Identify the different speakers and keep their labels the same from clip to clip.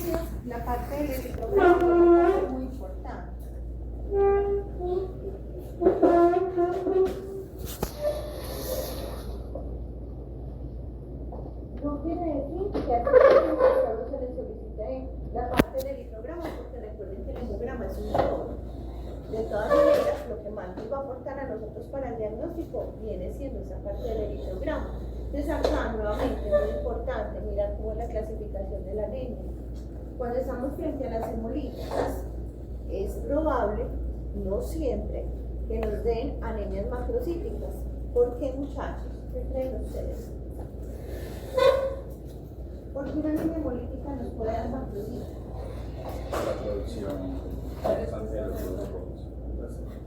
Speaker 1: inicio, la parte del eritrogramo es muy importante. No quiere decir que a todos se les solicite la parte del eritrogramo, porque recuerden que el hemograma es un todo. De todas maneras, lo que más nos va a aportar a nosotros para el diagnóstico viene siendo esa parte del eritrogramo. Entonces acá nuevamente es muy importante mirar cómo es la clasificación de la anemia. Cuando estamos frente a las hemolíticas, es probable, no siempre, que nos den anemias macrocíticas. ¿Por qué, muchachos? ¿Qué creen ustedes? ¿Por qué una anemia hemolítica nos puede dar macrocítica?
Speaker 2: La producción constante de los glóbulos rojos.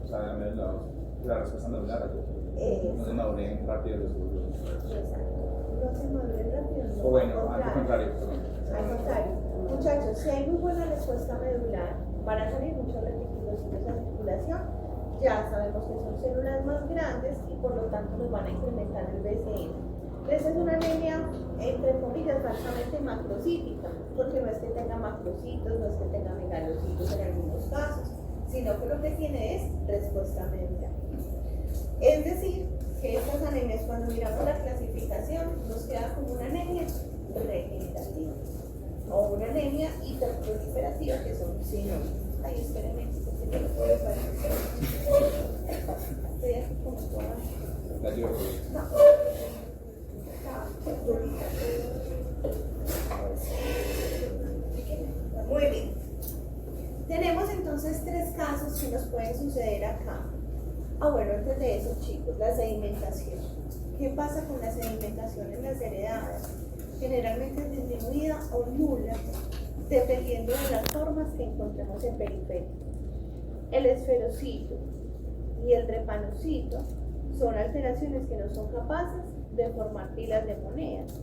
Speaker 2: O sea, la respuesta anular, no se maduren rápido los glóbulos.
Speaker 1: Exacto. No se maduren rápido. No.
Speaker 2: O bueno, al contrario.
Speaker 1: Al contrario. Muchachos, si hay muy buena respuesta medular, van a salir muchos reticulocitos de articulación. Ya sabemos que son células más grandes y por lo tanto nos van a incrementar el BCN. Esa es una anemia, entre comillas, falsamente macrocítica, porque no es que tenga macrocitos, no es que tenga megalocitos en algunos casos, sino que lo que tiene es respuesta medular. Es decir, que estas anemias, cuando miramos la clasificación, nos queda como una anemia regenerativa o una anemia hiperproliferativa, que son sinónimos. Ay, espérenme, porque no lo puedo parecer. Estoy aquí como toda.
Speaker 2: La llevo.
Speaker 1: No. Muy bien. Tenemos entonces tres casos que nos pueden suceder acá. Bueno, antes de eso, chicos, la sedimentación. ¿Qué pasa con la sedimentación en las heredadas? Generalmente es disminuida o nula, dependiendo de las formas que encontremos en periferia. El esferocito y el drepanocito son alteraciones que no son capaces de formar pilas de monedas.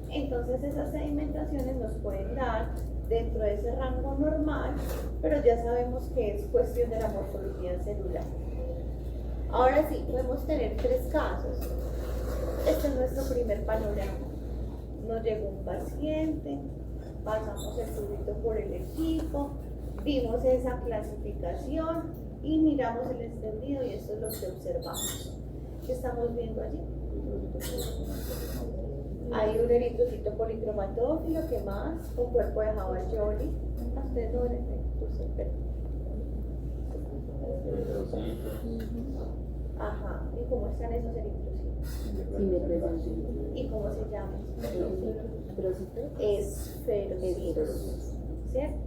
Speaker 1: Entonces esas sedimentaciones nos pueden dar dentro de ese rango normal, pero ya sabemos que es cuestión de la morfología celular. Ahora sí, podemos tener tres casos. Este es nuestro primer panorama. Nos llegó un paciente, pasamos el tubito por el equipo, vimos esa clasificación y miramos el extendido y esto es lo que observamos. ¿Qué estamos viendo allí? Hay un eritrocito policromatófilo, ¿qué más? Con cuerpo de Hawajori. A ustedes no ven el Ajá, ¿y cómo están esos eritrocitos? ¿Y cómo se llaman? Esferocitos. ¿Cierto?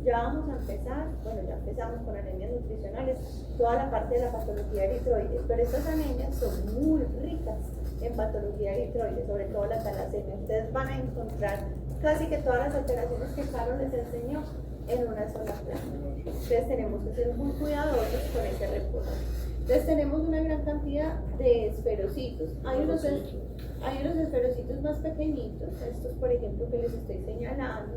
Speaker 1: Ya vamos a empezar, bueno, ya empezamos con anemias nutricionales, toda la parte de la patología eritroide, pero estas anemias son muy ricas en patología eritroide, sobre todo la talasemia. Ustedes van a encontrar casi que todas las alteraciones que Carlos les enseñó en una sola planta. Entonces tenemos que ser muy cuidadosos con ese reposo. Entonces tenemos una gran cantidad de esferocitos. Hay unos esferocitos más pequeñitos, estos por ejemplo que les estoy señalando.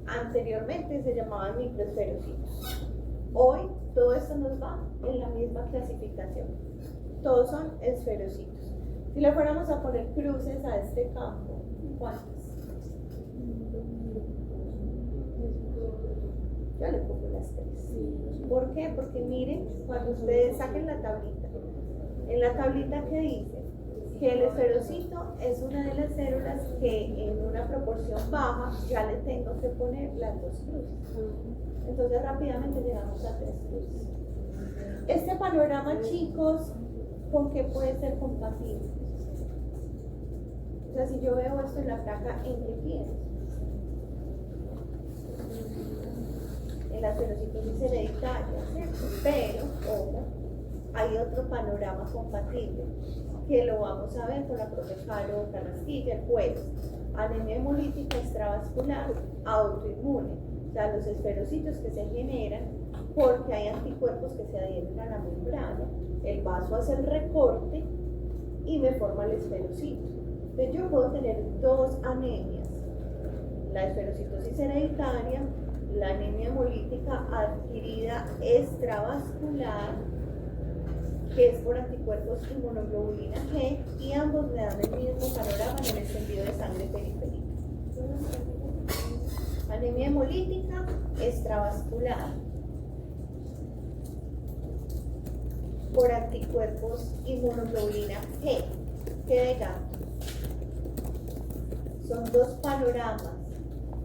Speaker 1: Anteriormente se llamaban microesferocitos. Hoy todo esto nos va en la misma clasificación. Todos son esferocitos. Si le fuéramos a poner cruces a este campo, ¿cuántas? Yo le pongo las tres. ¿Por qué? Porque miren, cuando ustedes saquen la tablita, en la tablita que dice que el esferocito es una de las células que en una proporción baja ya le tengo que poner las dos cruces. Entonces rápidamente llegamos a tres cruces. Este panorama, chicos, ¿con qué puede ser compatible? O sea, si yo veo esto en la placa, ¿en qué pienso? En la esferocitosis hereditaria, ¿cierto? Pero, ojo, hay otro panorama compatible que lo vamos a ver con la profe Caro Carrasquilla el jueves. Anemia hemolítica extravascular autoinmune, o sea, los esferocitos que se generan porque hay anticuerpos que se adhieren a la membrana, el vaso hace el recorte y me forma el esferocito. Entonces yo puedo tener dos anemias, la esferocitosis hereditaria, la anemia hemolítica adquirida extravascular, que es por anticuerpos inmunoglobulina G, y ambos me dan el mismo panorama en el sentido de sangre periférica. Anemia hemolítica extravascular por anticuerpos inmunoglobulina G, G de gato. Son dos panoramas,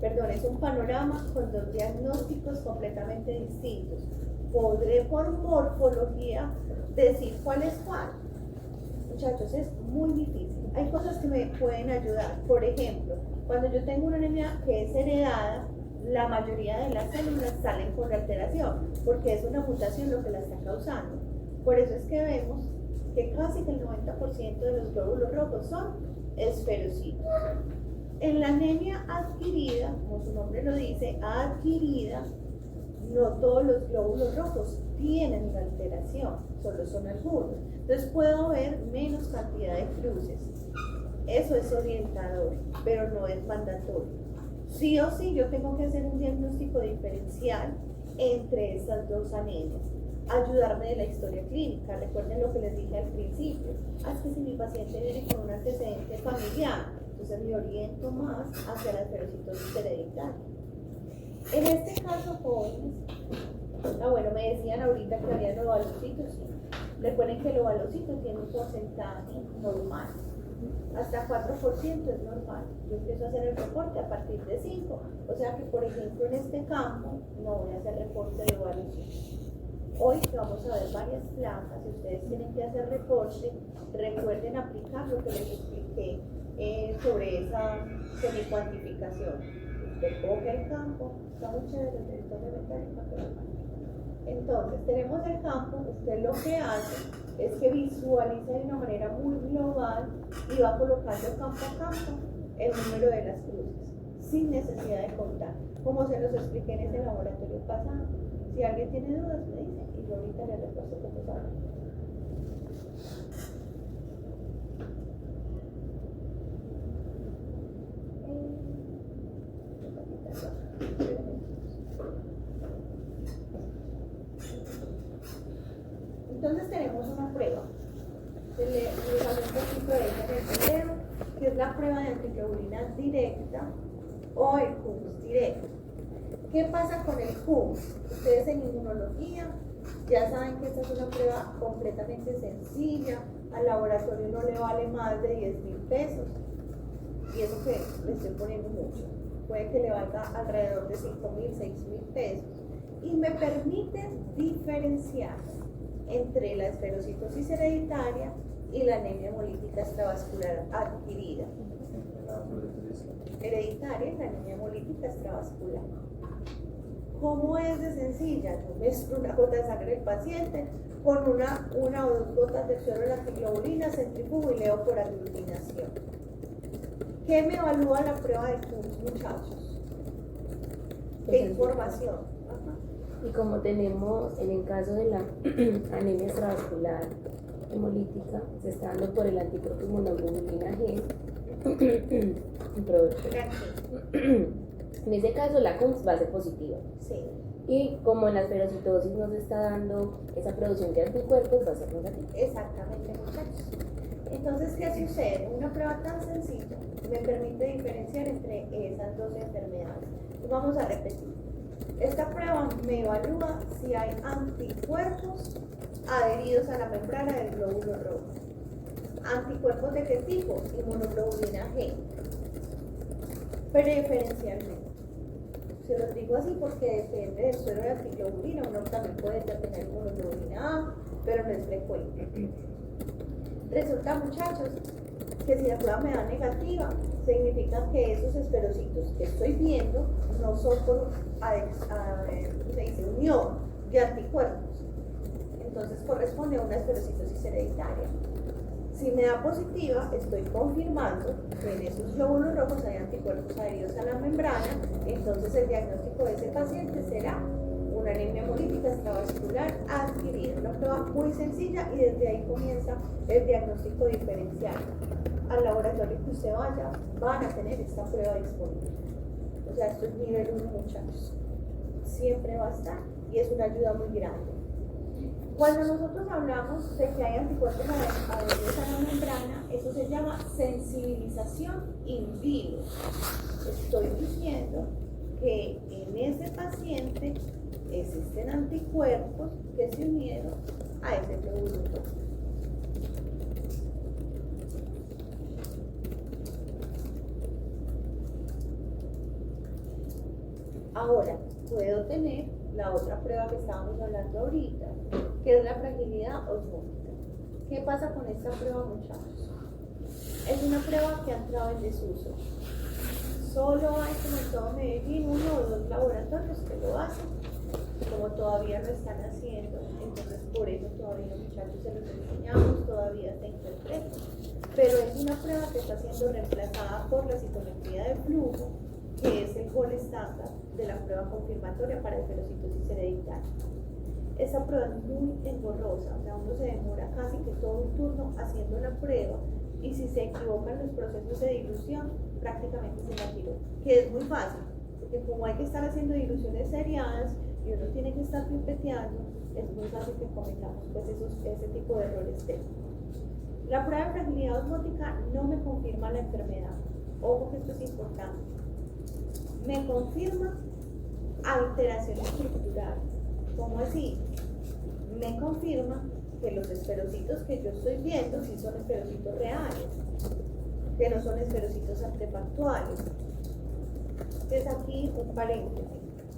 Speaker 1: perdón, es un panorama con dos diagnósticos completamente distintos. ¿Podré por morfología decir cuál es cuál? Muchachos, es muy difícil. Hay cosas que me pueden ayudar. Por ejemplo, cuando yo tengo una anemia que es heredada, la mayoría de las células salen con alteración, porque es una mutación lo que la está causando. Por eso es que vemos que casi que el 90% de los glóbulos rojos son esferocitos. En la anemia adquirida, como su nombre lo dice, adquirida, no todos los glóbulos rojos tienen la alteración, solo son algunos. Entonces puedo ver menos cantidad de cruces. Eso es orientador, pero no es mandatorio. Sí o sí yo tengo que hacer un diagnóstico diferencial entre estas dos anemias. Ayudarme de la historia clínica. Recuerden lo que les dije al principio. Es que si mi paciente viene con un antecedente familiar, entonces me oriento más hacia la esferocitosis hereditaria. En este caso, jóvenes, bueno, me decían ahorita que había ovalocitos. Recuerden que el ovalocito tiene un porcentaje normal. Hasta 4% es normal. Yo empiezo a hacer el reporte a partir de 5. O sea que, por ejemplo, en este campo no voy a hacer reporte de ovalocitos. Hoy vamos a ver varias placas. Si ustedes tienen que hacer reporte, recuerden aplicar lo que les expliqué sobre esa semi-cuantificación. Usted coge el campo, está muy chévere el director de mecánica, pero entonces tenemos el campo. Usted lo que hace es que visualiza de una manera muy global y va colocando campo a campo el número de las cruces, sin necesidad de contar, como se los expliqué en ese laboratorio pasado. Si alguien tiene dudas, me dice y yo ahorita le refuerzo cómo sabe. Entonces tenemos una prueba. Les hablé un poquito de ella en el primero, que es la prueba de antiglobulina directa o el HUMS directo. ¿Qué pasa con el HUMS? Ustedes en inmunología ya saben que esta es una prueba completamente sencilla. Al laboratorio no le vale más de 10.000 pesos. Y eso que le estoy poniendo mucho. Puede que le valga alrededor de 5.000, 6.000 pesos. Y me permite diferenciar entre la esferocitosis hereditaria y la anemia hemolítica extravascular adquirida. Hereditaria y la anemia hemolítica extravascular. ¿Cómo es de sencilla? Yo mezclo una gota de sangre del paciente con una o dos gotas de suero de la antiglobulina, centrifugo y leo por aglutinación. ¿Qué me evalúa la prueba de HUMS, muchachos? ¿Qué información? Ajá.
Speaker 3: Y como tenemos en el caso de la anemia extravascular hemolítica, se está dando por el anticuerpo inmunoglobulina G. En ese caso la HUMS va a ser positiva.
Speaker 1: Sí.
Speaker 3: Y como en la esferocitosis no se está dando esa producción de anticuerpos, va a ser negativa.
Speaker 1: Exactamente, muchachos. Entonces, ¿qué sucede? Una prueba tan sencilla me permite diferenciar entre esas dos enfermedades. Y vamos a repetir. Esta prueba me evalúa si hay anticuerpos adheridos a la membrana del glóbulo rojo. ¿Anticuerpos de qué tipo? Inmunoglobulina G. Preferencialmente. Se los digo así porque depende del suero de antiglobulina. Uno también puede tener inmunoglobulina A, pero no es frecuente. Resulta, muchachos, que si la prueba me da negativa, significa que esos esferocitos que estoy viendo no son por unión de anticuerpos. Entonces corresponde a una esferocitosis hereditaria. Si me da positiva, estoy confirmando que en esos glóbulos rojos hay anticuerpos adheridos a la membrana. Entonces el diagnóstico de ese paciente será una anemia hemolítica extravascular adquirida. Una prueba muy sencilla y desde ahí comienza el diagnóstico diferencial. Al laboratorio que usted vaya, van a tener esta prueba disponible. O sea, esto es nivel 1, muchachos. Siempre va a estar y es una ayuda muy grande. Cuando nosotros hablamos de que hay anticuerpos adheridos a la membrana, eso se llama sensibilización in vivo. Estoy diciendo que en ese paciente existen anticuerpos que se unieron a ese glóbulo rojo. Ahora, puedo tener la otra prueba que estábamos hablando ahorita, que es la fragilidad osmótica. ¿Qué pasa con esta prueba, muchachos? Es una prueba que ha entrado en desuso. Solo hay, como en todo Medellín, 1 o 2 laboratorios que lo hacen, como todavía lo están haciendo, entonces por eso todavía los muchachos se los enseñamos, todavía se interpreta. Pero es una prueba que está siendo reemplazada por la citometría de flujo, que es el gol estándar de la prueba confirmatoria para esferocitosis hereditaria. Esa prueba es muy engorrosa, o sea, uno se demora casi que todo un turno haciendo la prueba, y si se equivocan los procesos de dilución, prácticamente se la tiró, que es muy fácil, porque como hay que estar haciendo diluciones seriadas y uno tiene que estar pipeteando, es muy fácil que cometamos pues ese tipo de errores técnicos. La prueba de fragilidad osmótica no me confirma la enfermedad, ojo que esto es importante, me confirma alteración estructural. ¿Cómo así? Me confirma que los esferocitos que yo estoy viendo sí son esferocitos reales, que no son esferocitos artefactuales. Entonces aquí un paréntesis.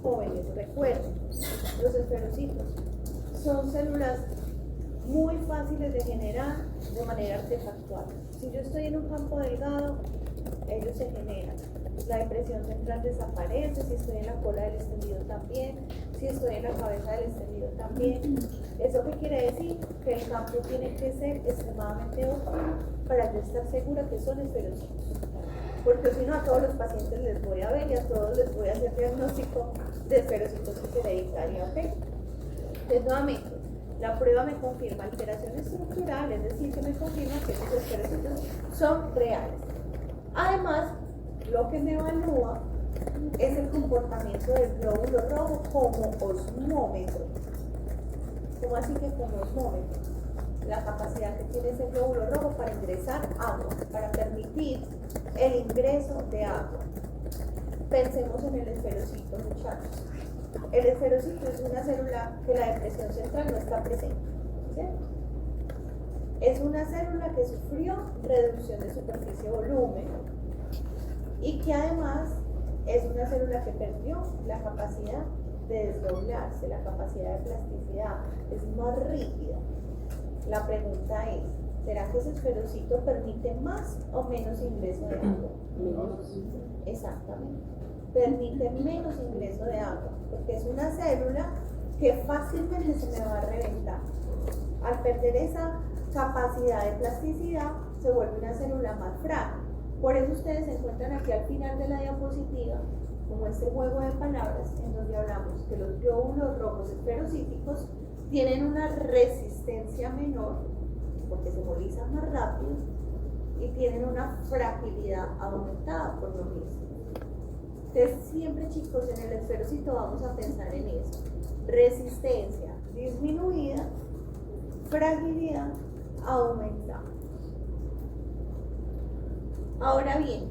Speaker 1: Jóvenes, recuerden, los esferocitos son células muy fáciles de generar de manera artefactual. Si yo estoy en un campo delgado, ellos se generan. La depresión central desaparece, si estoy en la cola del extendido también, si estoy en la cabeza del extendido también. ¿Eso qué quiere decir? Que el campo tiene que ser extremadamente óptimo para yo estar segura que son esferocitos. Porque si no, a todos los pacientes les voy a ver y a todos les voy a hacer diagnóstico de esferocitosis hereditaria, ¿ok? De nuevamente, la prueba me confirma alteración estructural, es decir, que me confirma que esos esferocitos son reales. Además, lo que me evalúa es el comportamiento del glóbulo rojo como osmómetro. ¿Cómo así que como osmómetro? La capacidad que tiene ese glóbulo rojo para ingresar agua, para permitir el ingreso de agua. Pensemos en el esferocito, muchachos. El esferocito es una célula que la depresión central no está presente, ¿cierto? Es una célula que sufrió reducción de superficie-volumen y que además es una célula que perdió la capacidad de desdoblarse, la capacidad de plasticidad, es más rígida. La pregunta es, ¿será que ese esferocito permite más o menos ingreso de agua?
Speaker 3: Menos.
Speaker 1: Exactamente, permite menos ingreso de agua, porque es una célula que fácilmente se me va a reventar. Al perder esa capacidad de plasticidad, se vuelve una célula más frágil. Por eso ustedes se encuentran aquí al final de la diapositiva, como este juego de palabras, en donde hablamos que los glóbulos rojos esferocíticos tienen una resistencia menor, porque se movilizan más rápido, y tienen una fragilidad aumentada por lo mismo. Entonces, siempre, chicos, en el esferocito vamos a pensar en eso. Resistencia disminuida, fragilidad aumentada. Ahora bien,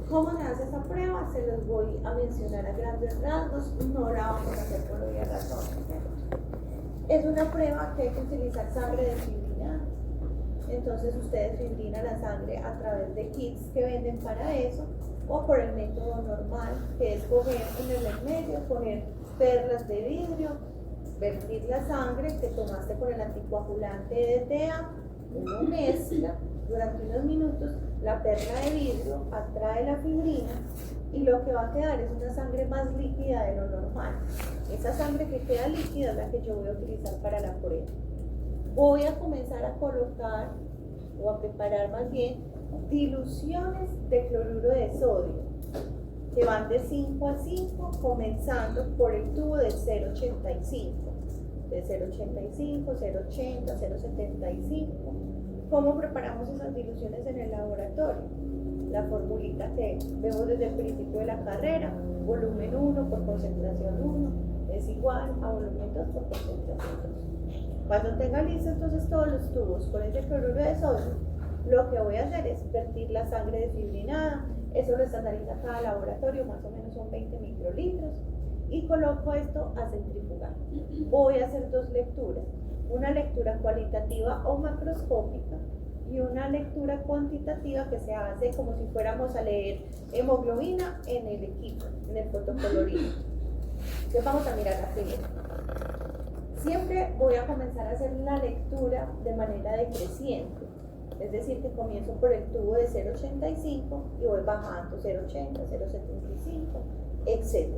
Speaker 1: ¿cómo se hace esa prueba? Se los voy a mencionar a grandes rasgos, no la vamos a hacer por obvias razones. Es una prueba que hay que utilizar sangre desfibrinada. Entonces ustedes fibrinan la sangre a través de kits que venden para eso, o por el método normal, que es coger en el medio, poner perlas de vidrio, vertir la sangre que tomaste con el anticoagulante de DTA, uno mezcla durante unos minutos, la perla de vidrio atrae la fibrina y lo que va a quedar es una sangre más líquida de lo normal. Esa sangre que queda líquida es la que yo voy a utilizar para la prueba. Voy a comenzar a colocar o a preparar más bien diluciones de cloruro de sodio que van de 5 a 5, comenzando por el tubo de 0,85, de 0,85, 0,80, 0,75. ¿Cómo preparamos esas diluciones en el laboratorio? La formulita que vemos desde el principio de la carrera, volumen 1 por concentración 1 es igual a volumen 2 por concentración 2. Cuando tenga listos entonces todos los tubos con ese cloruro de sodio, lo que voy a hacer es vertir la sangre desfibrinada Eso lo estandariza cada laboratorio, más o menos son 20 microlitros. Y coloco esto a centrifugar. Voy a hacer dos lecturas, una lectura cualitativa o macroscópica y una lectura cuantitativa que se hace como si fuéramos a leer hemoglobina en el equipo, en el fotocolorimetro. Entonces vamos a mirar la primera. Siempre voy a comenzar a hacer la lectura de manera decreciente, es decir, que comienzo por el tubo de 0,85 y voy bajando 0,80, 0,75, etc.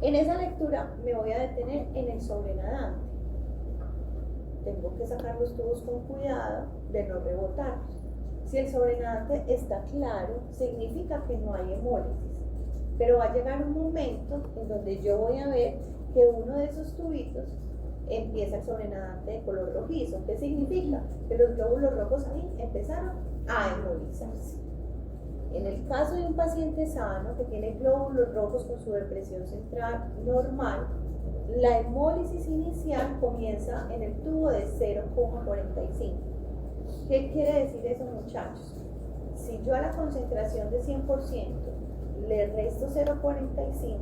Speaker 1: En esa lectura me voy a detener en el sobrenadante. Tengo que sacar los tubos con cuidado de no rebotarlos. Si el sobrenadante está claro, significa que no hay hemólisis. Pero va a llegar un momento en donde yo voy a ver que uno de esos tubitos empieza el sobrenadante de color rojizo. ¿Qué significa? Que los glóbulos rojos ahí empezaron a hemolizarse. En el caso de un paciente sano que tiene glóbulos rojos con su depresión central normal, la hemólisis inicial comienza en el tubo de 0,45. ¿Qué quiere decir eso, muchachos? Si yo a la concentración de 100% le resto 0,45,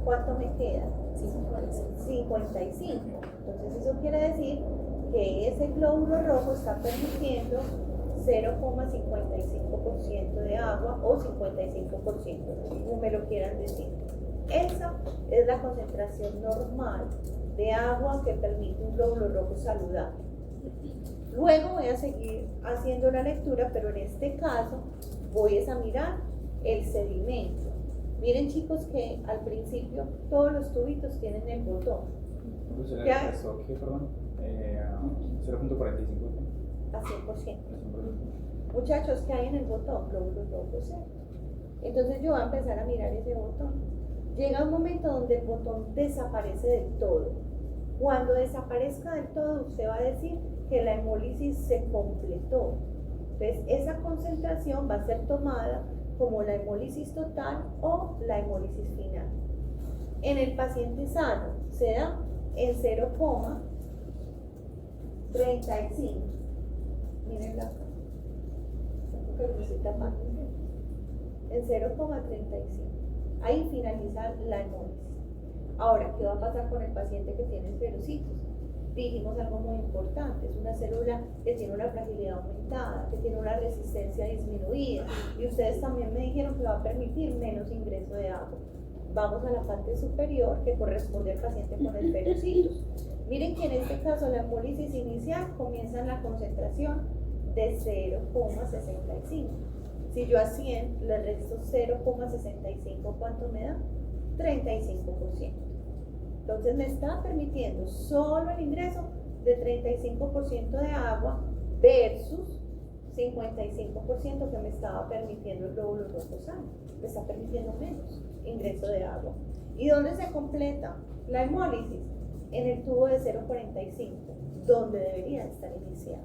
Speaker 1: ¿cuánto me queda? 55. Entonces eso quiere decir que ese glóbulo rojo está permitiendo 0,55% de agua o 55%, como me lo quieran decir. Esa es la concentración normal de agua que permite un glóbulo rojo saludable. Luego voy a seguir haciendo la lectura, pero en este caso voy a mirar el sedimento. Miren, chicos, que al principio todos los tubitos tienen el botón.
Speaker 2: ¿Qué pasó? ¿Qué, perdón? 0,45.
Speaker 1: A 100%. Muchachos, ¿qué hay en el botón? Glóbulos rojos, ¿cierto? Entonces yo voy a empezar a mirar ese botón. Llega un momento donde el botón desaparece del todo. Cuando desaparezca del todo, usted va a decir que la hemólisis se completó. Entonces, esa concentración va a ser tomada como la hemólisis total o la hemólisis final. En el paciente sano se da en 0,35. Miren acá. En 0,35. Ahí finaliza la hemólisis. Ahora, ¿qué va a pasar con el paciente que tiene esclerositis? Dijimos algo muy importante, es una célula que tiene una fragilidad aumentada, que tiene una resistencia disminuida, y ustedes también me dijeron que va a permitir menos ingreso de agua. Vamos a la parte superior que corresponde al paciente con esclerositis. Miren que en este caso la hemólisis inicial comienza en la concentración de 0,65. Si yo a 100 le resto 0,65, ¿cuánto me da? 35%. Entonces me está permitiendo solo el ingreso de 35% de agua versus 55% que me estaba permitiendo el glóbulo rojo sano. Me está permitiendo menos ingreso de agua. ¿Y dónde se completa la hemólisis? En el tubo de 0,45, donde debería estar iniciado.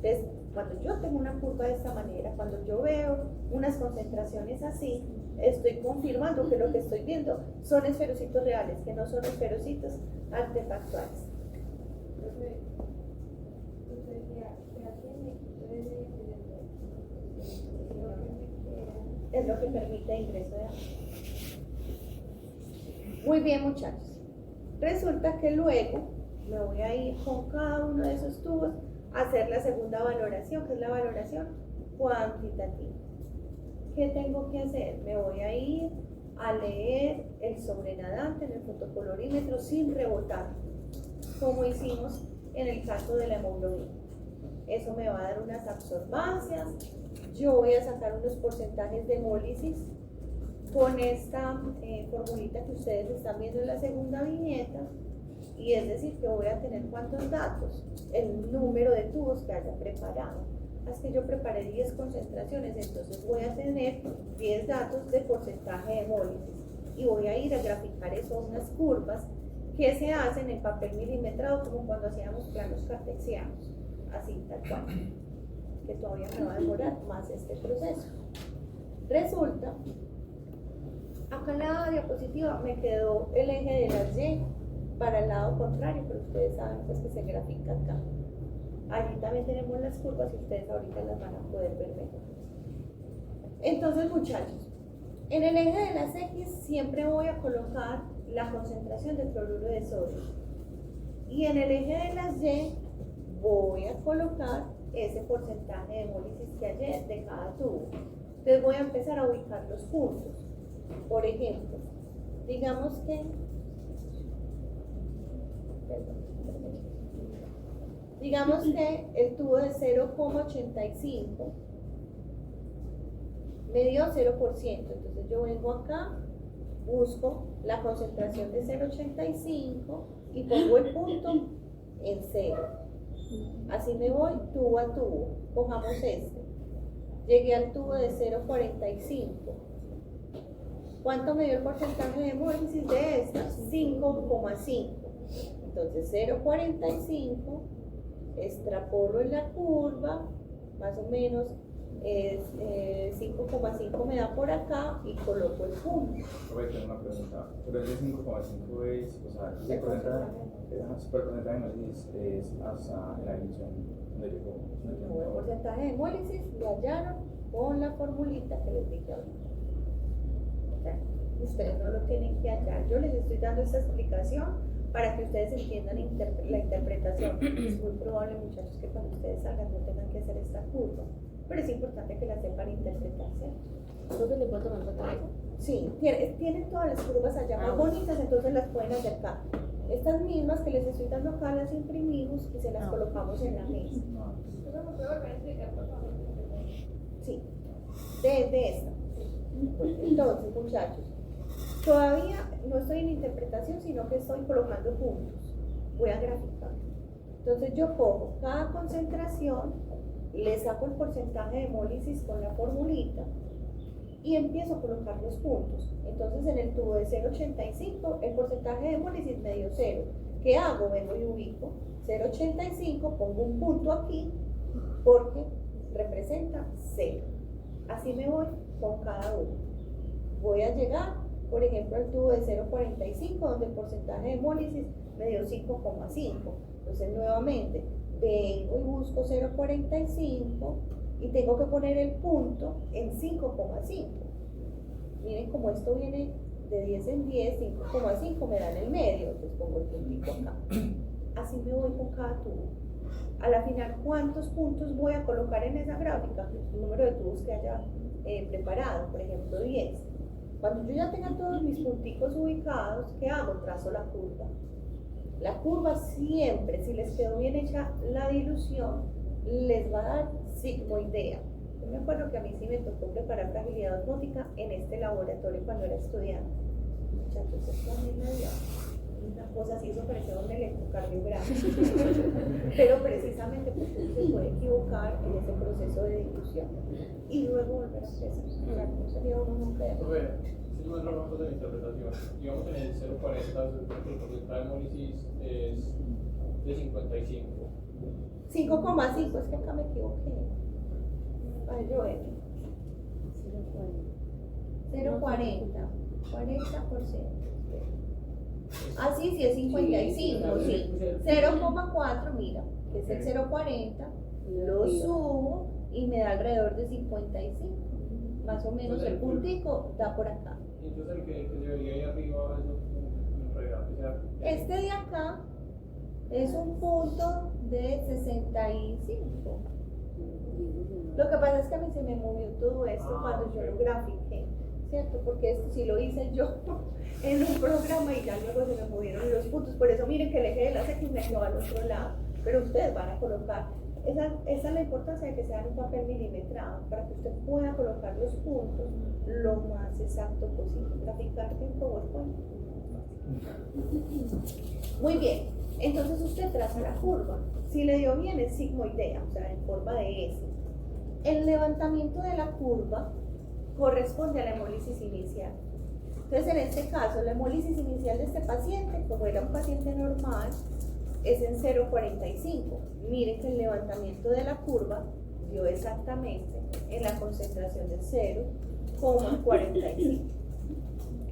Speaker 1: Entonces, cuando yo tengo una curva de esta manera, cuando yo veo unas concentraciones así, estoy confirmando que lo que estoy viendo son esferocitos reales, que no son esferocitos artefactuales. Es lo que permite ingreso de agua. Muy bien, muchachos. Resulta que luego me voy a ir con cada uno de esos tubos a hacer la segunda valoración, que es la valoración cuantitativa. ¿Qué tengo que hacer? Me voy a ir a leer el sobrenadante en el fotocolorímetro sin rebotar, como hicimos en el caso de la hemoglobina. Eso me va a dar unas absorbancias. Yo voy a sacar unos porcentajes de hemólisis con esta formulita que ustedes están viendo en la segunda viñeta, y es decir que voy a tener cuántos datos, el número de tubos que haya preparado. Es que yo preparé 10 concentraciones, entonces voy a tener 10 datos de porcentaje de hemólisis y voy a ir a graficar eso a unas curvas que se hacen en papel milimetrado, como cuando hacíamos planos cartesianos, así tal cual, que todavía me va a demorar más este proceso. Resulta, acá en la diapositiva me quedó el eje de las Y para el lado contrario, pero ustedes saben pues que se grafica acá. Allí también tenemos las curvas y ustedes ahorita las van a poder ver mejor. Entonces, muchachos, en el eje de las X siempre voy a colocar la concentración de cloruro de sodio. Y en el eje de las Y voy a colocar ese porcentaje de hemólisis que hay de cada tubo. Entonces voy a empezar a ubicar los puntos. Por ejemplo, digamos que el tubo de 0,85 me dio 0%. Entonces yo vengo acá, busco la concentración de 0,85 y pongo el punto en 0. Así me voy tubo a tubo. Cojamos este. Llegué al tubo de 0,45. ¿Cuánto me dio el porcentaje de hemólisis de esta? 5,5. Entonces 0,45, extrapolo en la curva, más o menos 5,5 me da por acá y coloco el punto.
Speaker 2: Voy a tener una pregunta. Pero ese 5,5 es, o sea, ese porcentaje de hemólisis es hasta la división donde llegó.
Speaker 1: No, el porcentaje de hemólisis lo hallaron con la formulita que les dije ahorita. O sea, ustedes no lo tienen que hallar. Yo les estoy dando esta explicación para que ustedes entiendan la interpretación. Es muy probable, muchachos, que cuando ustedes salgan no tengan que hacer esta curva, pero es importante que la sepan interpretar, ¿cierto?
Speaker 3: ¿Entonces le puedo tomar foto a eso?
Speaker 1: Sí, tienen todas las curvas allá más bonitas, entonces las pueden acercar. Estas mismas que les estoy dando acá las imprimimos y se las colocamos en la mesa.
Speaker 4: ¿Eso me puede volver a explicar, por favor?
Speaker 1: Sí, de esta. Entonces, muchachos, todavía no estoy en interpretación, sino que estoy colocando puntos. Voy a graficar. Entonces yo cojo cada concentración, le saco el porcentaje de hemólisis con la formulita y empiezo a colocar los puntos. Entonces en el tubo de 0,85 el porcentaje de hemólisis me dio 0. ¿Qué hago? Vengo y ubico 0,85, pongo un punto aquí porque representa 0. Así me voy con cada uno. Voy a llegar, por ejemplo, al tubo de 0,45 donde el porcentaje de hemólisis me dio 5,5. Entonces nuevamente vengo y busco 0,45 y tengo que poner el punto en 5,5. Miren cómo esto viene de 10 en 10, 5,5 me da en el medio, entonces pongo el puntito acá. Así me voy con cada tubo. A la final, ¿cuántos puntos voy a colocar en esa gráfica? El número de tubos que haya preparado, por ejemplo 10. Cuando yo ya tenga todos mis punticos ubicados, ¿qué hago? Trazo la curva. La curva siempre, si les quedó bien hecha la dilución, les va a dar sigmoidea. Yo me acuerdo que a mí sí me tocó preparar fragilidad osmótica en este laboratorio cuando era estudiante. Muchachos, esto a mí me dio una cosa así, eso parecía un electrocardiograma. Pero precisamente porque uno se puede equivocar en ese proceso de dilución. Y luego volver a empezar. O sea, no sería uno nunca de
Speaker 5: Si no es lo de la interpretación, digamos en el 0,40 el porcentaje de hemólisis es de 55.
Speaker 1: 5,5, es que acá me equivoqué. Ay, yo 0,40. 40%. Así sí es 55, sí. 0,4, mira, que es el 0,40, lo subo y me da alrededor de 55. Más o menos el puntico da por acá.
Speaker 5: Entonces el que se vería ahí arriba es un regalo.
Speaker 1: Este de acá es un punto de 65. Lo que pasa es que a mí se me movió todo esto cuando yo lo grafiqué, ¿cierto? Porque esto sí lo hice yo en un programa y ya luego se me movieron los puntos. Por eso miren que el eje de las X me quedó al otro lado. Pero ustedes van a colocar, esa es la importancia de que sea en un papel milimetrado, para que usted pueda colocar los puntos lo más exacto posible. Graficar en PowerPoint. Muy bien, entonces usted traza la curva. Si le dio bien es sigmoidea, o sea, en forma de S. El levantamiento de la curva corresponde a la hemólisis inicial. Entonces, en este caso, la hemólisis inicial de este paciente, como era un paciente normal, es en 0,45. Miren que el levantamiento de la curva dio exactamente en la concentración de 0,45.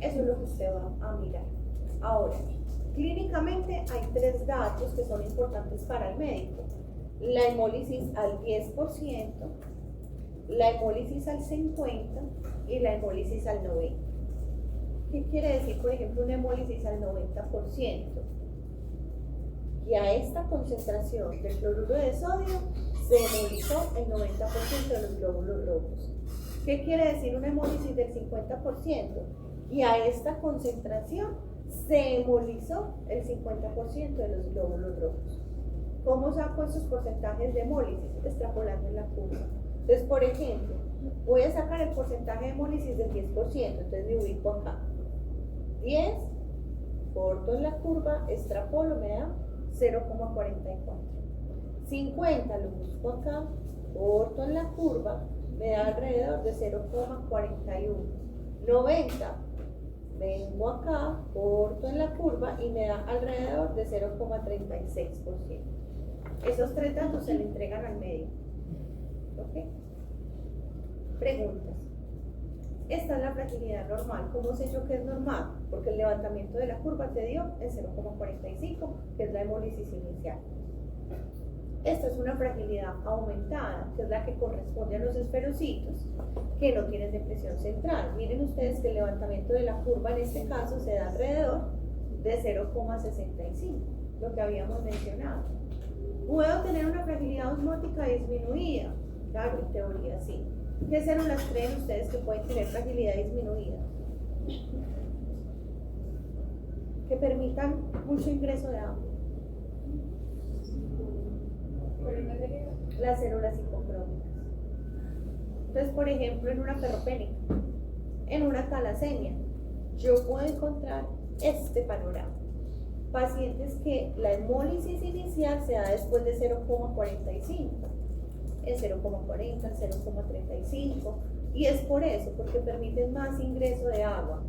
Speaker 1: Eso es lo que usted va a mirar. Ahora, clínicamente hay 3 datos que son importantes para el médico. La hemólisis al 10%, la hemólisis al 50 y la hemólisis al 90. ¿Qué quiere decir, por ejemplo, una hemólisis al 90%? Y a esta concentración del cloruro de sodio se hemolizó el 90% de los glóbulos rojos. ¿Qué quiere decir una hemólisis del 50%? Y a esta concentración se hemolizó el 50% de los glóbulos rojos. ¿Cómo saco estos porcentajes de hemólisis? Extrapolando en la curva. Entonces, por ejemplo, voy a sacar el porcentaje de hemólisis del 10%, entonces me ubico acá. 10, corto en la curva, extrapolo, me da 0,44. 50 lo busco acá, corto en la curva, me da alrededor de 0,41. 90, vengo acá, corto en la curva y me da alrededor de 0,36%. Esos tres datos se le entregan al médico. ¿Ok? Preguntas. Esta es la fragilidad normal. ¿Cómo sé yo que es normal? Porque el levantamiento de la curva te dio en 0,45, que es la hemólisis inicial. Esta es una fragilidad aumentada, que es la que corresponde a los esferocitos que no tienen depresión central. Miren ustedes que el levantamiento de la curva en este caso se da alrededor de 0,65, lo que habíamos mencionado. ¿Puedo tener una fragilidad osmótica disminuida? Claro, en teoría sí. ¿Qué células creen ustedes que pueden tener fragilidad disminuida? Que permitan mucho ingreso de agua. Las células hipocrómicas. Entonces, por ejemplo, en una ferropénica, en una talasemia, yo puedo encontrar este panorama. Pacientes que la hemólisis inicial se da después de 0,45, en 0,40, en 0,35, y es por eso, porque permiten más ingreso de agua.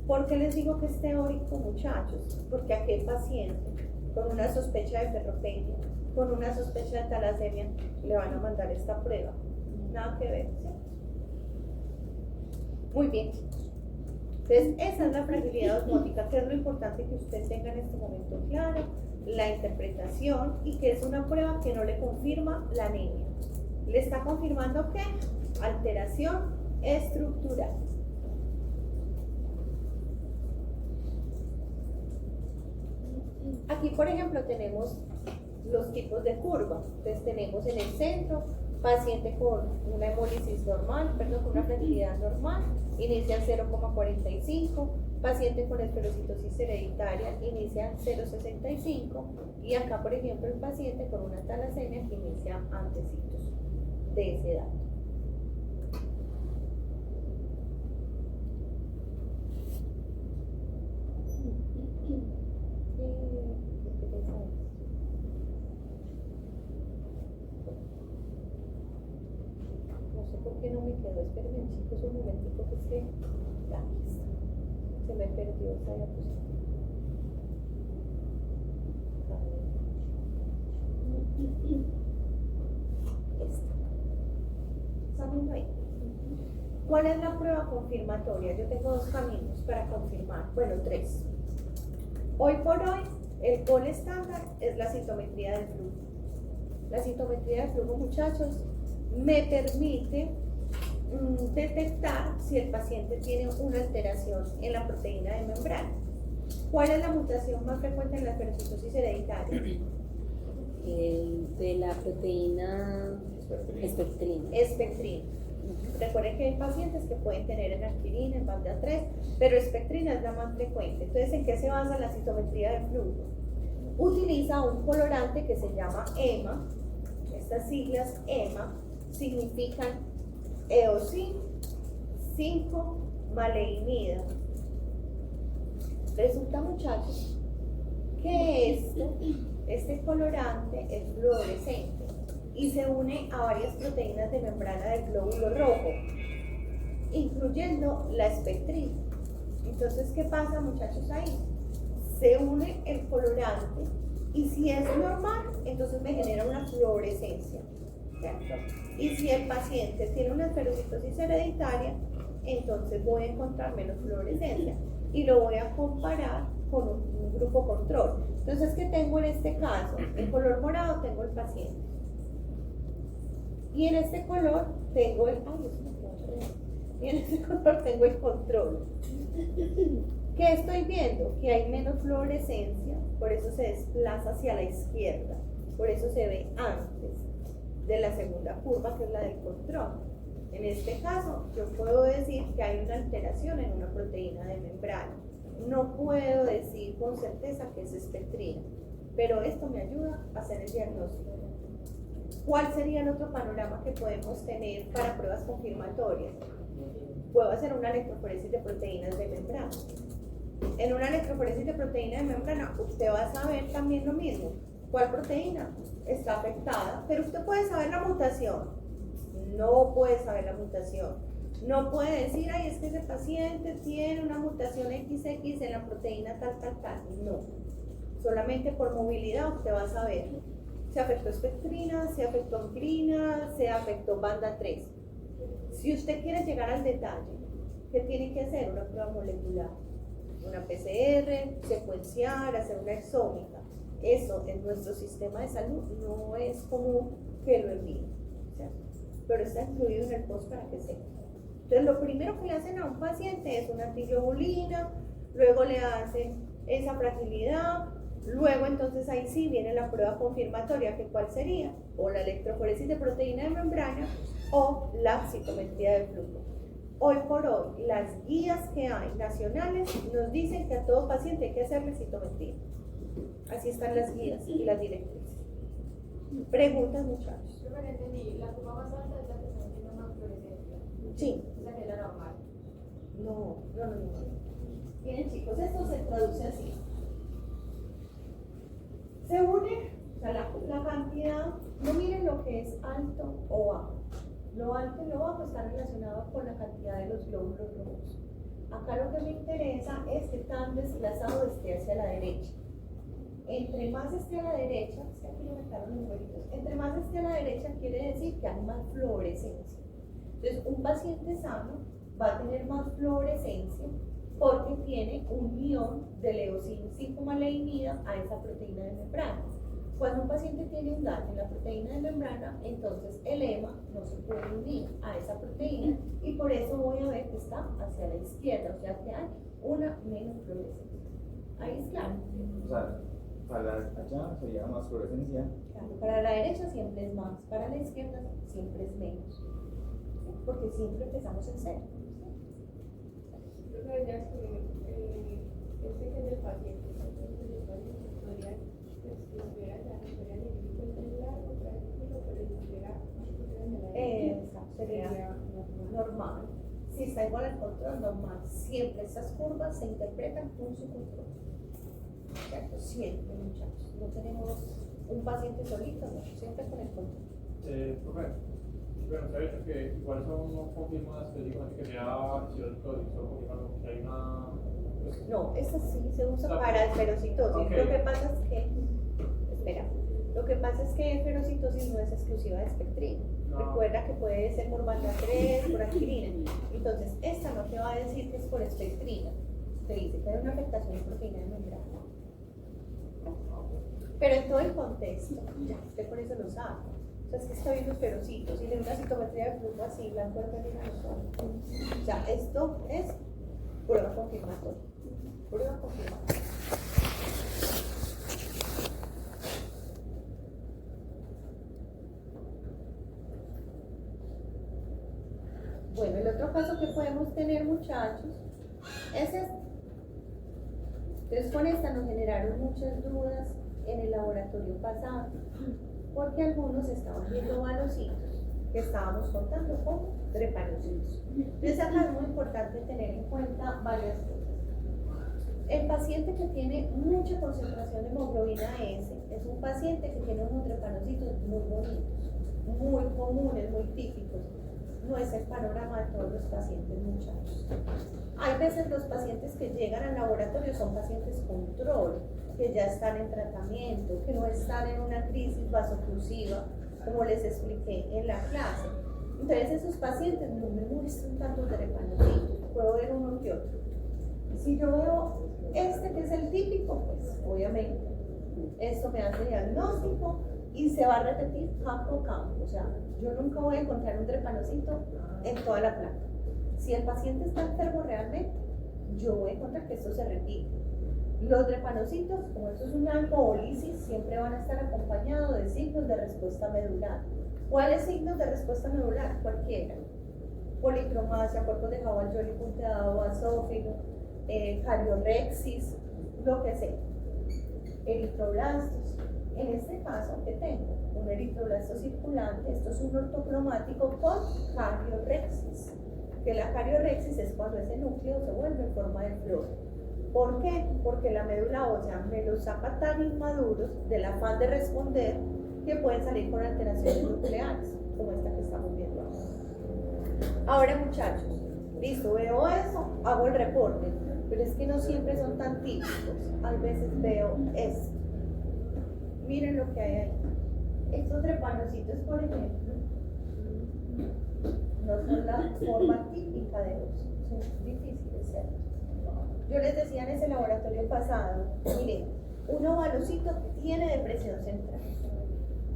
Speaker 1: ¿Por qué les digo que es teórico, muchachos? Porque a qué paciente con una sospecha de ferropenia, con una sospecha de talasemia, le van a mandar esta prueba. Nada que ver, ¿sí? Muy bien. Entonces, esa es la fragilidad osmótica, que es lo importante que usted tenga en este momento claro, la interpretación, y que es una prueba que no le confirma la anemia. ¿Le está confirmando qué? Alteración estructural. Aquí, por ejemplo, tenemos los tipos de curva. Entonces tenemos en el centro paciente con una hemólisis normal, perdón, con una fragilidad normal, inicia en 0,45, paciente con esclerositis hereditaria inicia en 0,65, y acá, por ejemplo, el paciente con una talasemia que inicia antecitos de ese dato. No sé por qué no me quedó. Espérenme, chicos, un momentito, que es que ya, aquí está. Se me perdió esa diapositiva. Esta. ¿Están viendo ahí? ¿Cuál es la prueba confirmatoria? Yo tengo dos caminos para confirmar. Bueno, tres. Hoy por hoy, el gol estándar es la citometría del flujo. La citometría del flujo, muchachos, me permite detectar si el paciente tiene una alteración en la proteína de membrana. ¿Cuál es la mutación más frecuente en la esclerositis hereditaria?
Speaker 3: De la proteína espectrina.
Speaker 1: Espectrina. Recuerden que hay pacientes que pueden tener en aspirina, en BAFDA3, pero espectrina es la más frecuente. Entonces, ¿en qué se basa la citometría del flujo? Utiliza un colorante que se llama EMA. Estas siglas EMA significan eosin 5-maleimida. Resulta, muchachos, que este colorante es fluorescente y se une a varias proteínas de membrana del glóbulo rojo, incluyendo la espectrina. Entonces, ¿qué pasa, muchachos, ahí? Se une el colorante y si es normal, entonces me genera una fluorescencia, ¿cierto? Y si el paciente tiene una esclerositis hereditaria, entonces voy a encontrar menos fluorescencia y lo voy a comparar con un grupo control. Entonces, ¿qué tengo en este caso? En color morado tengo el paciente. Y en este color tengo el, ay, eso me quedó re- y en ese color tengo el control. ¿Qué estoy viendo? Que hay menos fluorescencia, por eso se desplaza hacia la izquierda, por eso se ve antes de la segunda curva, que es la del control. En este caso, yo puedo decir que hay una alteración en una proteína de membrana. No puedo decir con certeza que es espectrina, pero esto me ayuda a hacer el diagnóstico. ¿Cuál sería el otro panorama que podemos tener para pruebas confirmatorias? Puedo hacer una electroforesis de proteínas de membrana. En una electroforesis de proteína de membrana, usted va a saber también lo mismo. ¿Cuál proteína está afectada? Pero usted puede saber la mutación. No puede saber la mutación. No puede decir, ay, es que ese paciente tiene una mutación XX en la proteína tal, tal, tal. No. Solamente por movilidad usted va a saber. Se afectó espectrina, se afectó angrina, se afectó banda 3. Si usted quiere llegar al detalle, ¿qué tiene que hacer? Una prueba molecular, una PCR, secuenciar, hacer una exómica. Eso en nuestro sistema de salud no es común que lo envíen, ¿cierto? Pero está incluido en el post para que sepa. Entonces, lo primero que le hacen a un paciente es una antiglobulina, luego le hacen esa fragilidad, luego entonces ahí sí viene la prueba confirmatoria, que cuál sería, o la electroforesis de proteína de membrana o la citometría de flujo. Hoy por hoy, las guías que hay nacionales nos dicen que a todo paciente hay que hacerle citometría. Así están las guías y las directrices. Preguntas, muchachos.
Speaker 4: Yo me entendí, la curva más alta es la que está haciendo una fluorescencia.
Speaker 1: Sí.
Speaker 4: Esa que es la normal.
Speaker 1: No. Miren, chicos, esto se traduce así. Se une, o sea, la cantidad, no miren lo que es alto o bajo. Lo alto y lo bajo están relacionados con la cantidad de los glóbulos rojos. Acá lo que me interesa es que tan desplazado esté hacia la derecha. Entre más esté a la derecha, es que aquí no me quedaron los numeritos, entre más esté a la derecha quiere decir que hay más fluorescencia. Entonces, un paciente sano va a tener más fluorescencia porque tiene un ion de leucina 5-maleinida a esa proteína de membrana. Cuando un paciente tiene un daño en la proteína de membrana, entonces el EMA no se puede unir a esa proteína y por eso voy a ver que está hacia la izquierda, o sea que hay una menos fluorescencia. Ahí es claro.
Speaker 2: O sea, para allá sería más fluorescencia.
Speaker 1: Claro, para la derecha siempre es más, para la izquierda siempre es menos. ¿Sí? Porque siempre empezamos en cero.
Speaker 4: Yo creo que este que es del paciente, podría, pues, si estuviera ya, no podría ni el largo, pero si estuviera
Speaker 1: Exacto, sería normal. Si está igual al control, normal. Siempre esas curvas se interpretan con su control. ¿Cierto? Siempre, muchachos. No tenemos un paciente solito, no, siempre con el control.
Speaker 5: Profe, bueno, se ha dicho que igual eso no confirma específicamente que sea cirrótico, solo confirma que hay una... pues,
Speaker 1: No, esa sí se usa para esferocitosis.
Speaker 5: Okay.
Speaker 1: Lo que pasa es que, espera, lo que pasa es que esferocitosis no es exclusiva de espectrina.
Speaker 5: No.
Speaker 1: Recuerda que puede ser por banda 3, por aspirina. Entonces, esta no te va a decir que es por espectrina. Te dice que hay una afectación en proteína de membrana. Pero en todo el contexto, ya usted por eso lo sabe. O sea, es que está viendo esferocitos y de una citometría de flujo así, blanco de pérdida no son. O sea, esto es prueba confirmatoria. Prueba confirmatoria. Bueno, el otro caso que podemos tener, muchachos, es este. Entonces, con esta nos generaron muchas dudas en el laboratorio pasado, porque algunos estaban viendo valocitos que estábamos contando como trepanocitos. Entonces, acá es muy importante tener en cuenta varias cosas. El paciente que tiene mucha concentración de hemoglobina S es un paciente que tiene unos trepanocitos muy bonitos, muy comunes, muy típicos. No es el panorama de todos los pacientes, muchachos. Hay veces los pacientes que llegan al laboratorio son pacientes control, que ya están en tratamiento, que no están en una crisis vasoclusiva, como les expliqué en la clase. Entonces esos pacientes no me muestran tantos trepanocitos, puedo ver uno que otro. Si yo veo este que es el típico, pues obviamente esto me hace diagnóstico y se va a repetir campo a campo. O sea, yo nunca voy a encontrar un drepanocito en toda la placa. Si el paciente está enfermo realmente, yo voy a encontrar que esto se repite. Los drepanocitos, como eso es una alcohólisis, siempre van a estar acompañados de signos de respuesta medular. ¿Cuáles signos de respuesta medular? Cualquiera. Policromasia, cuerpos de Jabal-Jolly punteado, basófilo, cariorexis, lo que sea. Eritroblastos. En este caso, ¿qué tengo? Un eritroblasto circulante, esto es un ortocromático con cariorexis. Que la cariorexis es cuando ese núcleo se vuelve en forma de flor. ¿Por qué? Porque la médula ósea me los saca tan inmaduros del afán de responder que pueden salir con alteraciones nucleares, como esta que estamos viendo ahora. Ahora, muchachos, listo, veo eso, hago el reporte, pero es que no siempre son tan típicos. A veces veo esto. Miren lo que hay ahí. Estos drepanocitos, por ejemplo, no son la forma típica de óseo, son difíciles, ¿cierto? Yo les decía en ese laboratorio pasado, miren, un ovalocito tiene depresión central,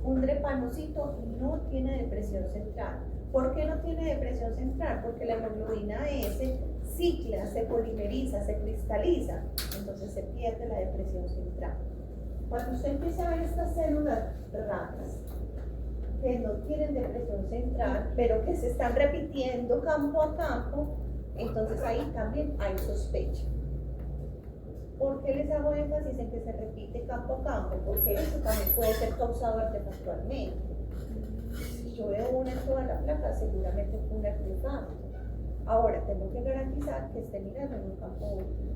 Speaker 1: un drepanocito no tiene depresión central. ¿Por qué no tiene depresión central? Porque la hemoglobina S cicla, se polimeriza, se cristaliza, entonces se pierde la depresión central. Cuando usted empieza a ver estas células raras que no tienen depresión central, pero que se están repitiendo campo a campo, entonces ahí también hay sospecha. ¿Por qué les hago énfasis en que se repite campo a campo? Porque eso también puede ser causado artefactualmente. Si yo veo una en toda la placa, seguramente fue un artefacto. Ahora, tengo que garantizar que esté mirando en un campo útil.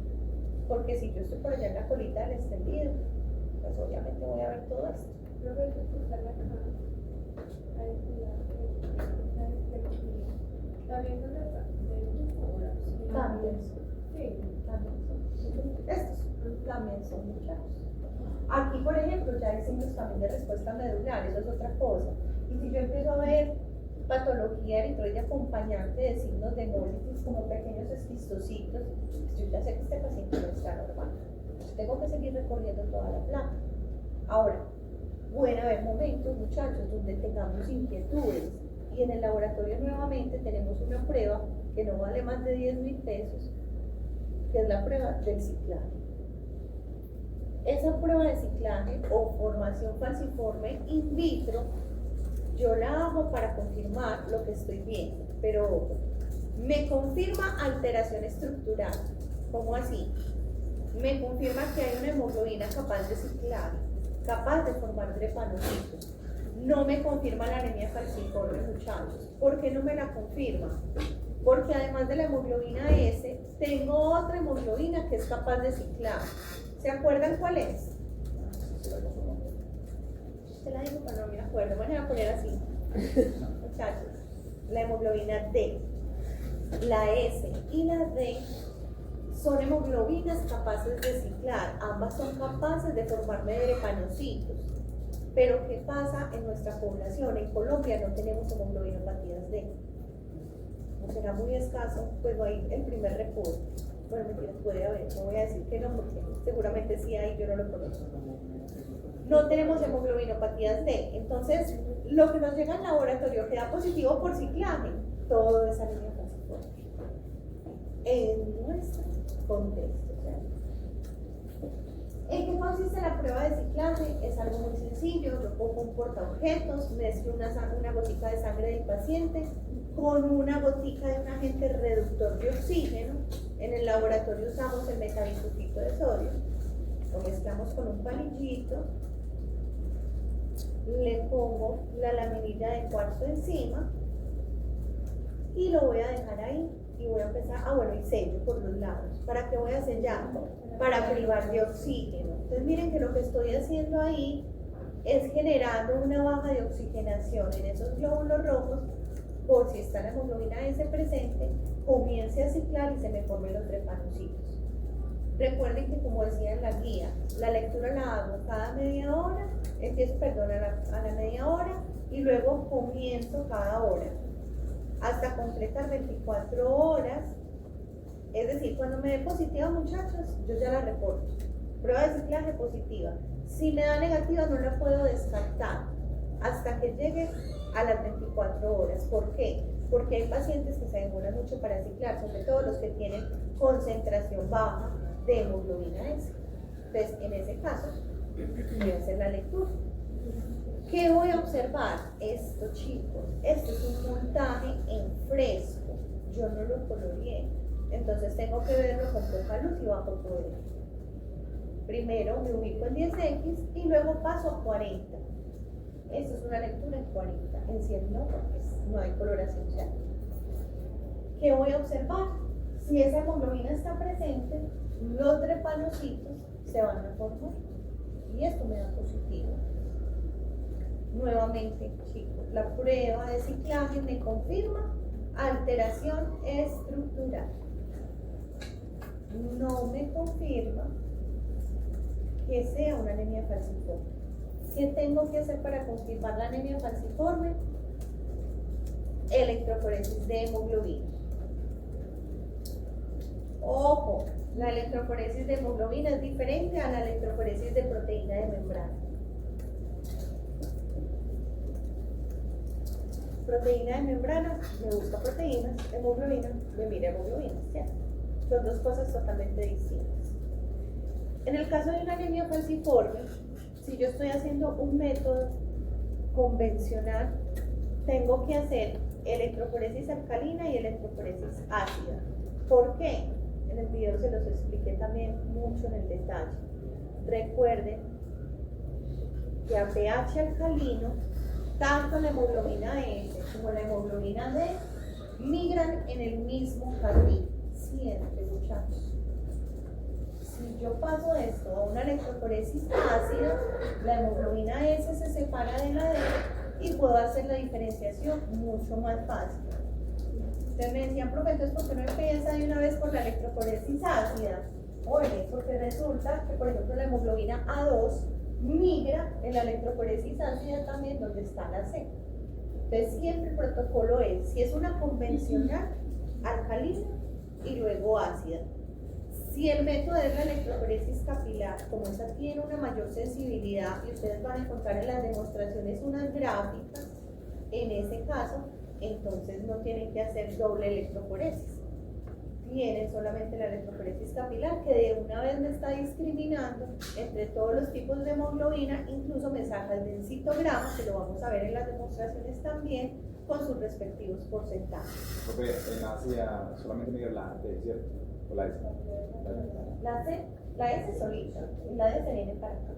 Speaker 1: Porque si yo estoy por allá en la colita del extendido, pues obviamente voy a ver todo esto.
Speaker 4: También son
Speaker 1: También son. Sí, también son. Estos también son muchachos. Aquí, por ejemplo, ya hay signos también de respuesta medular, eso es otra cosa. Y si yo empiezo a ver patología eritroide acompañante de signos de hemólisis como pequeños esquistocitos, yo ya sé que este paciente no está normal. Tengo que seguir recorriendo toda la placa. Ahora, pueden haber momentos, muchachos, donde tengamos inquietudes. Y en el laboratorio nuevamente tenemos una prueba que no vale más de 10.000 pesos, que es la prueba del ciclaje. Esa prueba de ciclaje o formación falciforme in vitro, yo la hago para confirmar lo que estoy viendo, pero ojo, me confirma alteración estructural. ¿Cómo así? Me confirma que hay una hemoglobina capaz de ciclar, capaz de formar drepanocitos. No me confirma la anemia falciforme, muchachos. ¿Por qué no me la confirma? Porque además de la hemoglobina S, tengo otra hemoglobina que es capaz de ciclar. ¿Se acuerdan cuál es? Se la digo, pero no me acuerdo. Bueno, voy a poner así. Muchachos, la hemoglobina D, la S y la D son hemoglobinas capaces de ciclar. Ambas son capaces de formar drepanocitos. Pero ¿qué pasa en nuestra población? En Colombia no tenemos hemoglobinopatías D. O será muy escaso, pues no hay el primer reporte. Bueno, mentira, puede haber, no voy a decir que no, porque seguramente sí hay, yo no lo conozco. No tenemos hemoglobinopatías D. Entonces, lo que nos llega al laboratorio que da positivo por ciclaje, todo es anemia falciforme. En nuestro contexto. ¿En qué consiste la prueba de ciclaje? Es algo muy sencillo. Yo pongo un portaobjetos, mezclo una gotica de sangre del paciente con una gotica de un agente reductor de oxígeno. En el laboratorio usamos el metabisulfito de sodio. Lo mezclamos con un palillito, le pongo la laminilla de cuarzo encima y lo voy a dejar ahí. Y voy a empezar, y sello por los lados. ¿Para qué voy a sellar? Para privar de oxígeno. Entonces miren que lo que estoy haciendo ahí es generando una baja de oxigenación en esos glóbulos rojos, por si está la hemoglobina S presente, comience a ciclar y se me formen los drepanocitos. Recuerden que, como decía en la guía, la lectura la hago cada media hora, empiezo, a la media hora y luego comienzo cada hora, hasta completar 24 horas. Es decir, cuando me dé positiva, muchachos, yo ya la reporto. Prueba de ciclaje positiva. Si me da negativa, no la puedo descartar. hasta que llegue a las 24 horas. ¿Por qué? Porque hay pacientes que se demoran mucho para ciclar, sobre todo los que tienen concentración baja de hemoglobina S. Entonces, en ese caso, voy a hacer la lectura. ¿Qué voy a observar? Esto, chicos, esto es un montaje en fresco. Yo no lo coloreé. Entonces tengo que verlo con poca luz y bajo poder. Primero me ubico en 10X y luego paso a 40. Esto es una lectura en 40. En 100 no, porque no hay coloración ya. ¿Qué voy a observar? Si esa hemoglobina está presente, los drepanocitos se van a formar. Y esto me da positivo. Nuevamente, chicos, la prueba de ciclaje me confirma alteración estructural. No me confirma que sea una anemia falciforme. ¿Qué tengo que hacer para confirmar la anemia falciforme? Electroforesis de hemoglobina. Ojo, la electroforesis de hemoglobina es diferente a la electroforesis de proteína de membrana. Proteína de membrana me busca proteínas, hemoglobina me mira hemoglobinas, ¿cierto? Son dos cosas totalmente distintas. En el caso de una anemia falciforme, si yo estoy haciendo un método convencional, tengo que hacer electroforesis alcalina y electroforesis ácida. ¿Por qué? En el video se los expliqué también mucho en el detalle. Recuerden que a pH alcalino, tanto la hemoglobina S como la hemoglobina D migran en el mismo carril. Siempre, muchachos. Si yo paso esto a una electroforesis ácida, la hemoglobina S se separa de la D y puedo hacer la diferenciación mucho más fácil. Ustedes me decían, profe, entonces ¿por qué no empieza de una vez por la electroforesis ácida? Oye, porque resulta que, por ejemplo, la hemoglobina A2 migra en la electroforesis ácida también donde está la C. Entonces siempre el protocolo es, si es una convencional, alcalina y luego ácida. Si el método es la electroforesis capilar, como esa tiene una mayor sensibilidad y ustedes van a encontrar en las demostraciones unas gráficas, en ese caso, entonces no tienen que hacer doble electroforesis. Tienen solamente la electroforesis capilar, que de una vez me está discriminando entre todos los tipos de hemoglobina, incluso me saca el densitograma, que lo vamos a ver en las demostraciones también, con sus respectivos porcentajes.
Speaker 2: Porque en Asia solamente migra la D, ¿cierto? O la S.
Speaker 1: La S solita, y la D se viene para acá.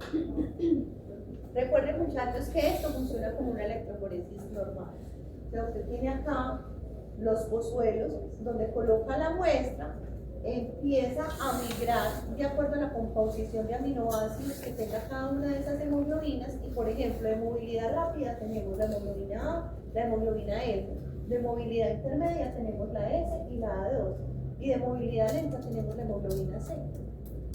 Speaker 1: Recuerden, muchachos, que esto funciona como una electroforesis normal. Entonces usted tiene acá los pozuelos donde coloca la muestra, empieza a migrar de acuerdo a la composición de aminoácidos que tenga cada una de esas hemoglobinas. Y por ejemplo, de movilidad rápida tenemos la hemoglobina A, la hemoglobina L. De movilidad intermedia tenemos la S y la A2. Y de movilidad lenta tenemos la hemoglobina C.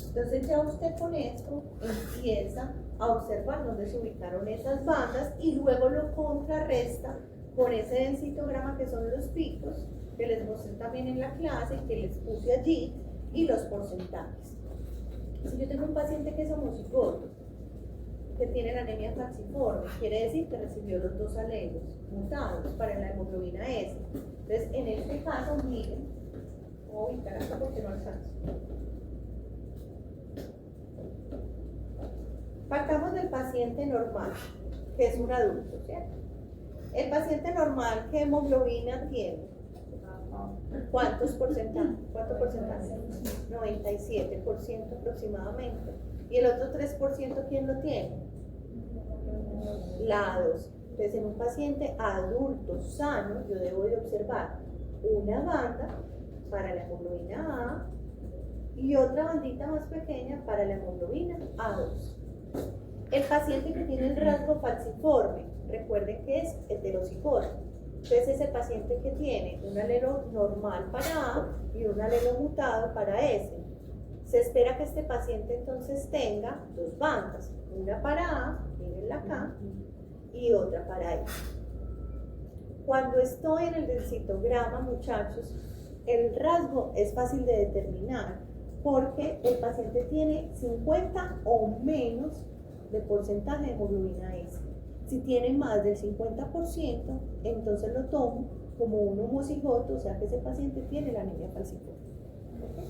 Speaker 1: Entonces ya usted con esto empieza a observar dónde se ubicaron esas bandas y luego lo contrarresta con ese densitograma que son los picos que les mostré también en la clase y que les puse allí, y los porcentajes. Si yo tengo un paciente que es homocigoto, que tiene la anemia falciforme, quiere decir que recibió los dos alelos mutados para la hemoglobina S. Entonces, en este caso, miren, voy a ubicar acá porque no alcanzo. Partamos del paciente normal, que es un adulto, ¿cierto? El paciente normal, ¿qué hemoglobina tiene? ¿Cuántos porcentajes? ¿Cuánto porcentaje? 97% aproximadamente. ¿Y el otro 3% quién lo tiene? La A2. Entonces, en un paciente adulto sano, yo debo de observar una banda para la hemoglobina A y otra bandita más pequeña para la hemoglobina A2. El paciente que tiene el rasgo falciforme, recuerden que es heterocigoto. Entonces es el paciente que tiene un alelo normal para A y un alelo mutado para S. Se espera que este paciente entonces tenga dos bandas, una para A, mírenla acá, y otra para S. Cuando estoy en el densitograma, muchachos, el rasgo es fácil de determinar porque el paciente tiene 50 o menos de porcentaje de hemoglobina S. Si tiene más del 50%, entonces lo tomo como un homocigoto, o sea que ese paciente tiene la anemia falciforme. ¿Okay?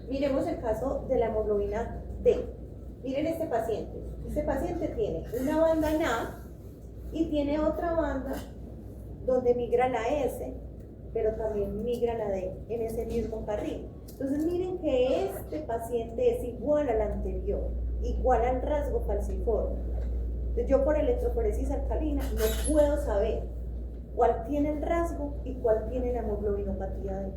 Speaker 1: Miremos el caso de la hemoglobina D. Miren este paciente. Este paciente tiene una banda en A y tiene otra banda donde migra la S, pero también migra la D en ese mismo carril. Entonces miren que este paciente es igual al anterior, igual al rasgo falciforme. Entonces, yo por electroforesis alcalina no puedo saber cuál tiene el rasgo y cuál tiene la hemoglobinopatía D.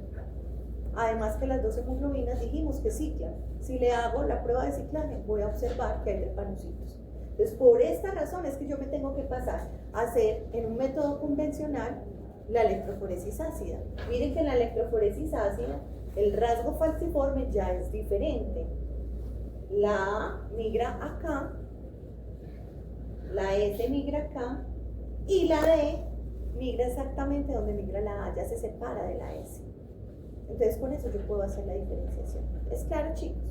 Speaker 1: Además que las dos hemoglobinas dijimos que ciclan. Si le hago la prueba de ciclaje, voy a observar que hay trepanocitos. Entonces, por esta razón es que yo me tengo que pasar a hacer en un método convencional la electroforesis ácida. Miren que en la electroforesis ácida el rasgo falciforme ya es diferente. La A migra acá, la S migra acá y la D migra exactamente donde migra la A, ya se separa de la S. Entonces con eso yo puedo hacer la diferenciación. ¿Es claro, chicos?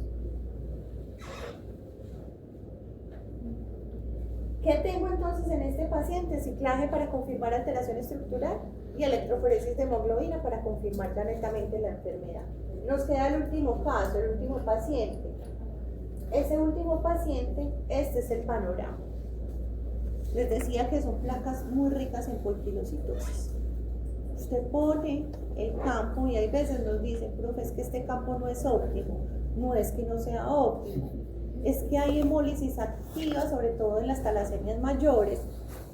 Speaker 1: ¿Qué tengo entonces en este paciente? Ciclaje para confirmar alteración estructural y electroforesis de hemoglobina para confirmar ya netamente la enfermedad. Nos queda el último caso, el último paciente. Ese último paciente, este es el panorama. Les decía que son placas muy ricas en poiquilocitosis. Usted pone el campo y hay veces nos dicen, profe, es que este campo no es óptimo. No es que no sea óptimo, es que hay hemólisis activa, sobre todo en las talasemias mayores,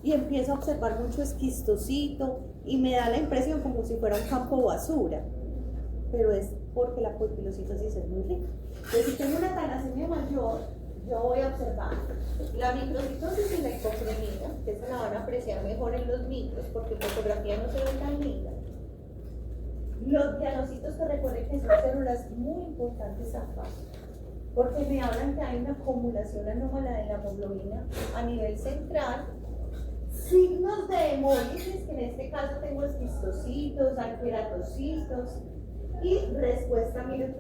Speaker 1: y empiezo a observar mucho esquistocito y me da la impresión como si fuera un campo basura, pero es porque la poiquilocitosis es muy rica. Entonces, si tengo una talasemia mayor, yo voy a observar la microcitosis y la hipocremia, que se la van a apreciar mejor en los micros, porque en fotografía no se ve tan linda. Los pianocitos, que recuerden que son células muy importantes acá, porque me hablan que hay una acumulación anómala de la hemoglobina a nivel central. Signos de hemólisis, que en este caso tengo esquistocitos, alqueratocitos, y respuesta, miren,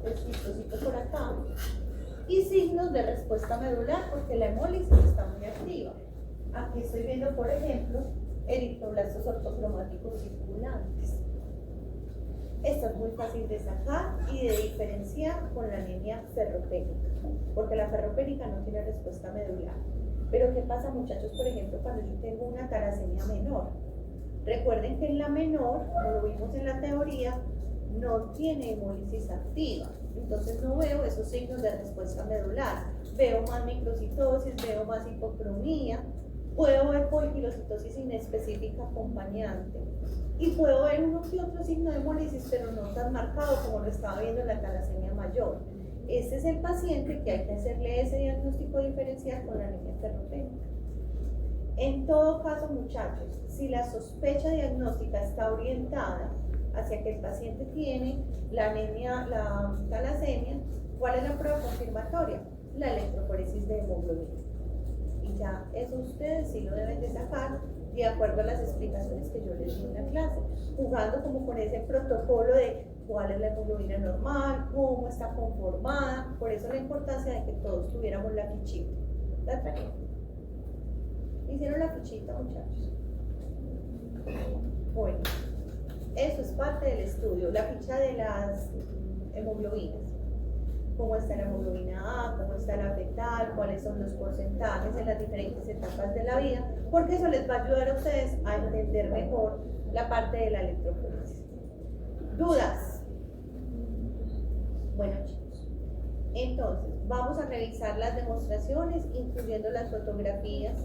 Speaker 1: esquistocitos por acá. Y signos de respuesta medular, porque la hemólisis está muy activa. Aquí estoy viendo, por ejemplo, eritroblastos ortocromáticos circulantes. Esto es muy fácil de sacar y de diferenciar con la anemia ferropénica, porque la ferropénica no tiene respuesta medular. Pero ¿qué pasa, muchachos, por ejemplo, cuando yo tengo una talasemia menor? Recuerden que en la menor, como lo vimos en la teoría, no tiene hemólisis activa. Entonces no veo esos signos de respuesta medular. Veo más microcitosis, veo más hipocromía, puedo ver poiquilocitosis inespecífica acompañante y puedo ver uno que otro signo de hemólisis, pero no tan marcado como lo estaba viendo en la talasemia mayor. Este es el paciente que hay que hacerle ese diagnóstico diferencial con la anemia ferropénica. En todo caso, muchachos, si la sospecha diagnóstica está orientada hacia que el paciente tiene la anemia, la talasemia, ¿cuál es la prueba confirmatoria? La electroforesis de hemoglobina. Y ya eso ustedes sí lo deben de sacar de acuerdo a las explicaciones que yo les di en la clase, jugando como con ese protocolo de cuál es la hemoglobina normal, cómo está conformada. Por eso la importancia de que todos tuviéramos la fichita. ¿La trajeron? ¿Hicieron la fichita, muchachos? Bueno, eso es parte del estudio, la ficha de las hemoglobinas. Cómo está la hemoglobina A, cómo está la fetal, cuáles son los porcentajes en las diferentes etapas de la vida, porque eso les va a ayudar a ustedes a entender mejor la parte de la electroforesis. ¿Dudas? Bueno, chicos, entonces vamos a revisar las demostraciones, incluyendo las fotografías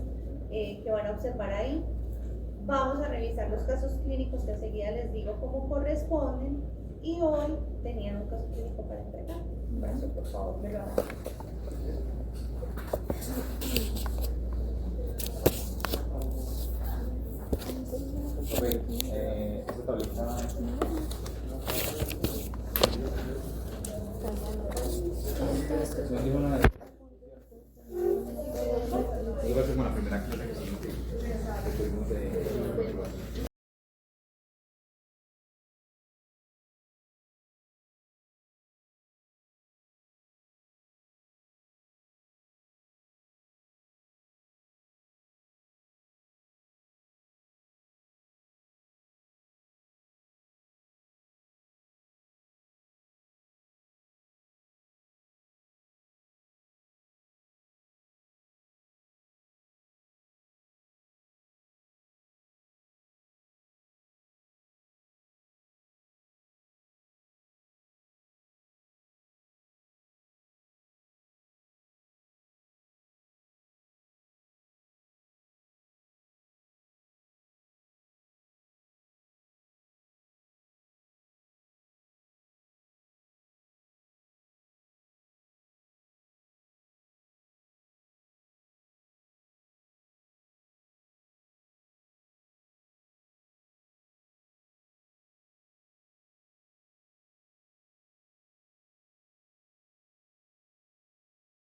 Speaker 1: que van a observar ahí. Vamos a revisar los casos clínicos que enseguida les digo cómo corresponden, y hoy tenían un caso clínico para entregar. Brazo, por favor, me lo hagan.
Speaker 2: Esta tablita. Yo creo que con la primera clase que hicimos.